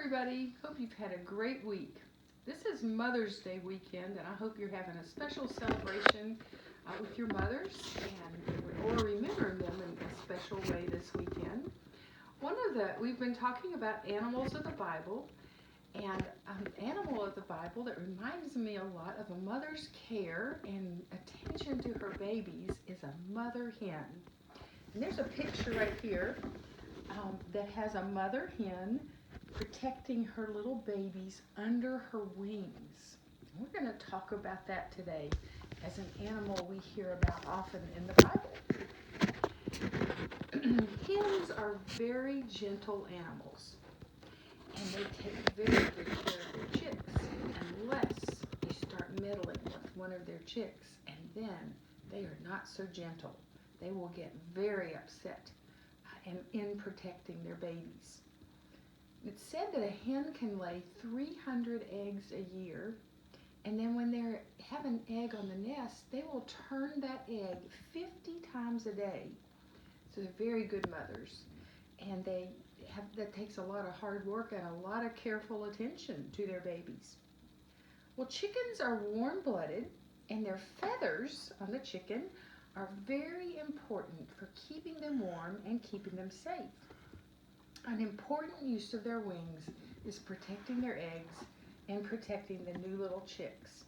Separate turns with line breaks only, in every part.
everybody. Hope you've had a great week. This is Mother's Day weekend, and I hope you're having a special celebration with your mothers or remembering them in a special way this weekend. We've been talking about animals of the Bible, and an animal of the Bible that reminds me a lot of a mother's care and attention to her babies is a mother hen. And there's a picture right here that has a mother hen protecting her little babies under her wings. We're going to talk about that today as an animal we hear about often in the Bible. Hens are very gentle animals, and they take very good care of their chicks unless you start meddling with one of their chicks, and then they are not so gentle. They will get very upset in protecting their babies. It's said that a hen can lay 300 eggs a year, and then when they have an egg on the nest, they will turn that egg 50 times a day. So they're very good mothers, and that takes a lot of hard work and a lot of careful attention to their babies. Well, chickens are warm-blooded, and their feathers on the chicken are very important for keeping them warm and keeping them safe. An important use of their wings is protecting their eggs and protecting the new little chicks.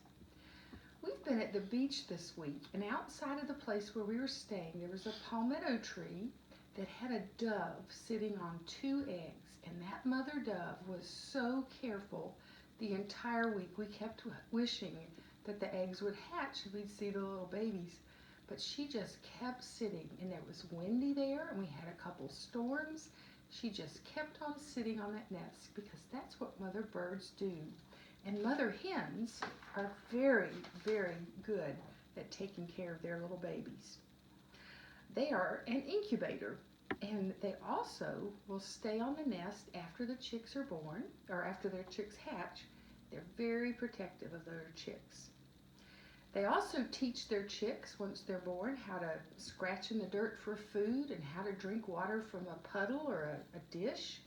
We've been at the beach this week, and outside of the place where we were staying, there was a palmetto tree that had a dove sitting on 2 eggs, and that mother dove was so careful the entire week. We kept wishing that the eggs would hatch and we'd see the little babies. But she just kept sitting, and it was windy there, and we had a couple storms. She just kept on sitting on that nest because that's what mother birds do. And mother hens are very, very good at taking care of their little babies. They are an incubator, and they also will stay on the nest after the chicks are born, or after their chicks hatch. They're very protective of their chicks. They also teach their chicks, once they're born, how to scratch in the dirt for food and how to drink water from a puddle or a dish.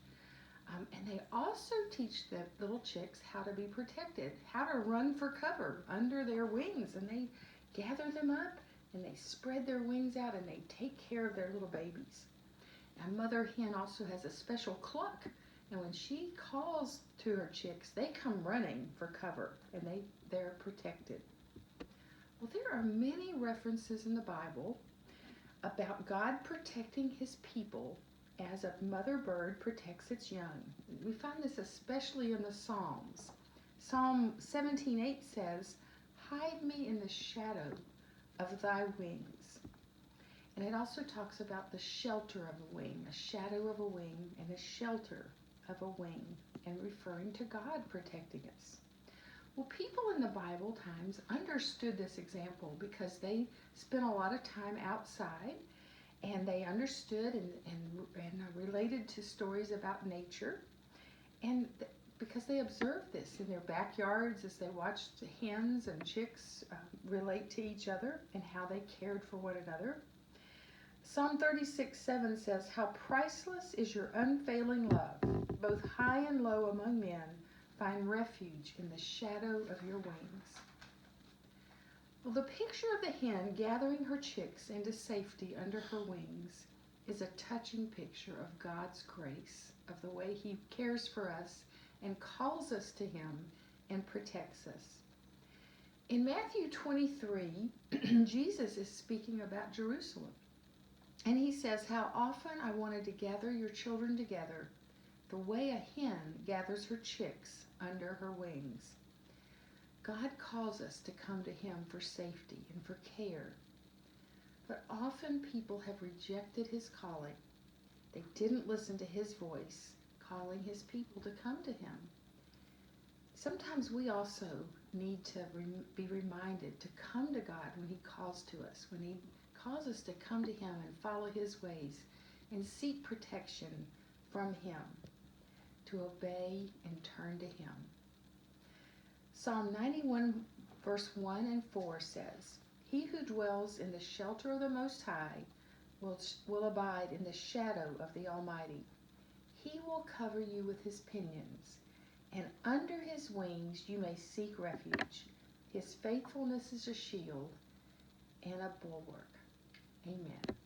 And they also teach the little chicks how to be protected, how to run for cover under their wings. And they gather them up and they spread their wings out and they take care of their little babies. And mother hen also has a special cluck. And when she calls to her chicks, they come running for cover and they're protected. Well, there are many references in the Bible about God protecting his people as a mother bird protects its young. We find this especially in the Psalms. Psalm 17:8 says, "Hide me in the shadow of thy wings." And it also talks about the shelter of a wing, a shadow of a wing, and a shelter of a wing, and referring to God protecting us. Well, people in the Bible times understood this example because they spent a lot of time outside, and they understood and related to stories about nature, and because they observed this in their backyards as they watched the hens and chicks relate to each other and how they cared for one another. Psalm 36:7 says, "How priceless is your unfailing love, both high and low among men. Find refuge in the shadow of your wings." Well, the picture of the hen gathering her chicks into safety under her wings is a touching picture of God's grace, of the way he cares for us and calls us to him and protects us. In Matthew 23, Jesus is speaking about Jerusalem. And he says, "How often I wanted to gather your children together, the way a hen gathers her chicks under her wings." God calls us to come to him for safety and for care. But often people have rejected his calling. They didn't listen to his voice, calling his people to come to him. Sometimes we also need to be reminded to come to God when he calls to us, when he calls us to come to him and follow his ways and seek protection from him, to obey and turn to him. Psalm 91 verse 1 and 4 says, "He who dwells in the shelter of the Most High will abide in the shadow of the Almighty. He will cover you with his pinions, and under his wings you may seek refuge. His faithfulness is a shield and a bulwark. Amen.